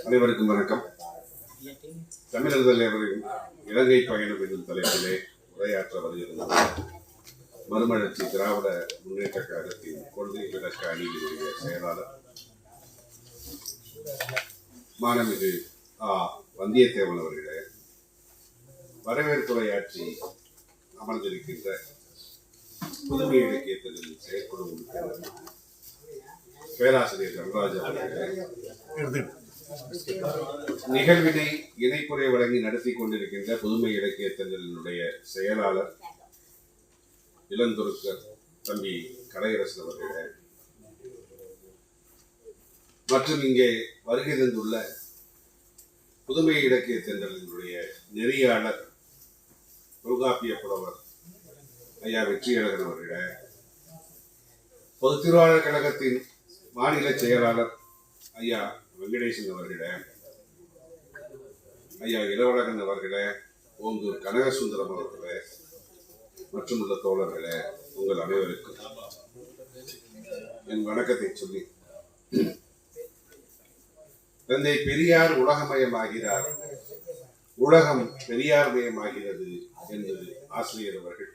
அனைவருக்கும் வணக்கம். தமிழர் தலைவரின் இலங்கை பயணம் என்னும் தலைப்பிலே உரையாற்ற வருகிறது மறுமலர்ச்சி திராவிட முன்னேற்ற கழகத்தின் கொள்கை விளக்க அணியினுடைய செயலாளர் மாண்புமிகு வந்தியத்தேவன் அவர்களே, வரவேற்புரையாற்றி அமர்ந்திருக்கின்ற புதுமை இலக்கியத்தில் செயற்படும் பேராசிரியர் நடராஜ் அவர்களே, நிகழ்வினை இணைப்புரை வழங்கி நடத்தி கொண்டிருக்கின்ற புதுமை இலக்கிய தஞ்சலினுடைய செயலாளர் இளந்துருக்கர் தம்பி கலையரசன் அவர்களே, மற்றும் இங்கே வருகை தந்துள்ள புதுமை இலக்கிய தஞ்சலினுடைய நெறியாளர் தொல்காப்பிய புலவர் ஐயா வெற்றியழகன் அவர்களே, பொது திருவாளர் கழகத்தின் மாநில செயலாளர் ஐயா வெங்கடேசன் அவர்களே, ஐயா இளவழகன் அவர்களே, ஓந்தூர் கனகசுந்தரம் அவர்களே மற்றும் உள்ள தோழர்களே, உங்கள் அனைவருக்கும் என் வணக்கத்தை சொல்லி, தந்தை பெரியார் உலகமயமாகிறார், உலகம் பெரியார் மயமாகிறது என்பது ஆசிரியர் அவர்கள்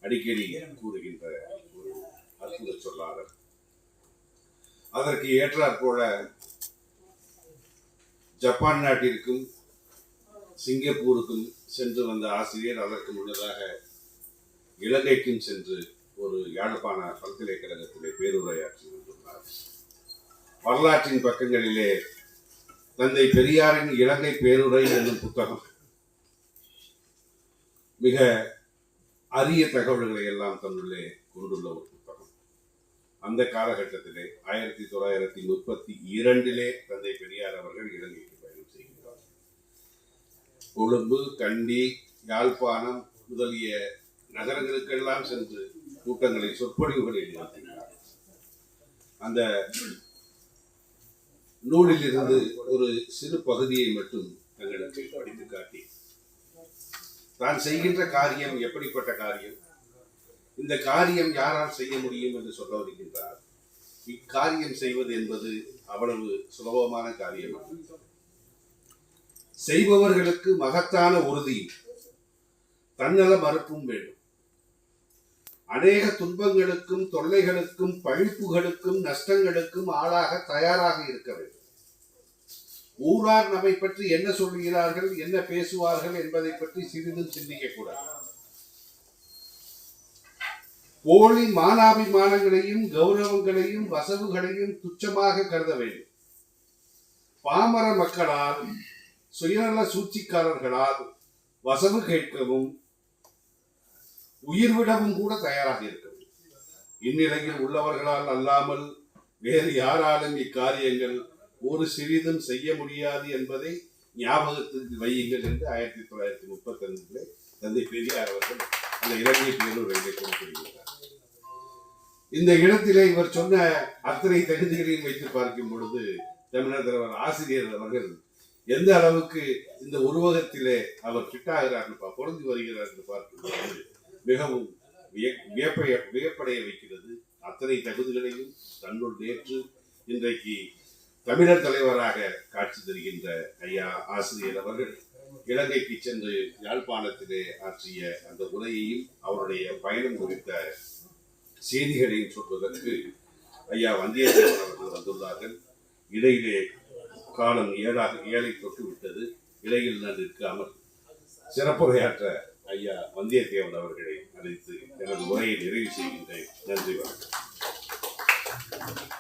அடிக்கடி கூறுகின்ற ஒரு அற்புத சொல்லாளர். அதற்கு ஏற்றாற் போல ஜப்பான் நாட்டிற்கும் சிங்கப்பூருக்கும் சென்று வந்த ஆசிரியர் அதற்கு முன்னதாக இலங்கைக்கும் சென்று ஒரு யாழ்ப்பாண பல்கலைக்கழகத்திலே பேருரையாற்றி வந்துள்ளார். வரலாற்றின் பக்கங்களிலே தந்தை பெரியாரின் இலங்கை பேருரை என்னும் புத்தகம் மிக அரிய தகவல்களை எல்லாம் தன்னுள்ளே கொண்டுள்ள ஒரு புத்தகம். அந்த காலகட்டத்திலே 1932 தந்தை பெரியார் அவர்கள் இலங்கைக்கு பயணம் செய்கிறார். கொழும்பு, கண்டி, யாழ்ப்பாணம் முதலிய நகரங்களுக்கெல்லாம் சென்று கூட்டங்களை சொற்பொழிவுகளை நடத்தினார். அந்த நூலில் இருந்து ஒரு சிறு பகுதியை மட்டும் தங்களுக்கு படித்து காட்டி, தான் செய்கின்ற காரியம் எப்படிப்பட்ட காரியம், இந்த காரியம் யாரால் செய்ய முடியும் என்று சொல்ல வருகின்றார். இக்காரியம் செய்வது என்பது அவ்வளவு சுலபமான காரியம். செய்பவர்களுக்கு மகத்தான உறுதியும் தன்னல மறுப்பும் வேண்டும். அநேக துன்பங்களுக்கும் தொல்லைகளுக்கும் பழிப்புகளுக்கும் நஷ்டங்களுக்கும் ஆளாக தயாராக இருக்க வேண்டும். ஊரார் நம்மை பற்றி என்ன சொல்கிறார்கள், என்ன பேசுவார்கள் என்பதை பற்றி சிறிதும் சிந்திக்க கூடாது. போலி மானாபிமானங்களையும் கௌரவங்களையும் வசவுகளையும் துச்சமாக கருத வேண்டும். பாமர மக்களால், சுயநல சூழ்ச்சிக்காரர்களால் வசவு கேட்கவும் உயிர்விடவும் கூட தயாராக இருக்க வேண்டும். இந்நிலையில் உள்ளவர்களால் அல்லாமல் வேறு யாராலும் இக்காரியங்கள் ஒரு சிறிதும் செய்ய முடியாது என்பதை ஞாபகத்துக்கு வையுங்கள் என்று 1935 தந்தை பெரியார் அவர்கள் அந்த இலங்கை பேருரையை கொடுத்திருக்கிறார். இந்த இடத்திலே இவர் சொன்ன அத்தனை தகுதிகளையும் வைத்து பார்க்கும் பொழுது தமிழர் தலைவர் ஆசிரியர் அவர்கள் எந்த அளவுக்கு இந்த உருவகத்திலே அவர் ஃபிட்டாகிறார், பொருந்தி வருகிறார் என்று பார்க்கும்போது மிகவும் வியப்படைய வைக்கிறது. அத்தனை தகுதிகளையும் தன்னுள் நேற்று இன்றைக்கு தமிழர் தலைவராக காட்சி தருகின்ற ஐயா ஆசிரியர் அவர்கள் இலங்கைக்கு சென்று யாழ்ப்பாணத்திலே ஆற்றிய அந்த உரையையும் அவருடைய பயணம் குறித்த செய்திகளையும் சொல்வதற்கு ஐயா வந்தியத்தேவன் அவர்கள் வந்துள்ளார்கள். இடையிலே காலம் 7 தொட்டு விட்டது. இடையில் நான் நிற்காமல் சிறப்புரையாற்ற ஐயா வந்தியத்தேவன் அவர்களை அழைத்து எனது உரையை நிறைவு செய்கின்றேன். நன்றி, வணக்கம்.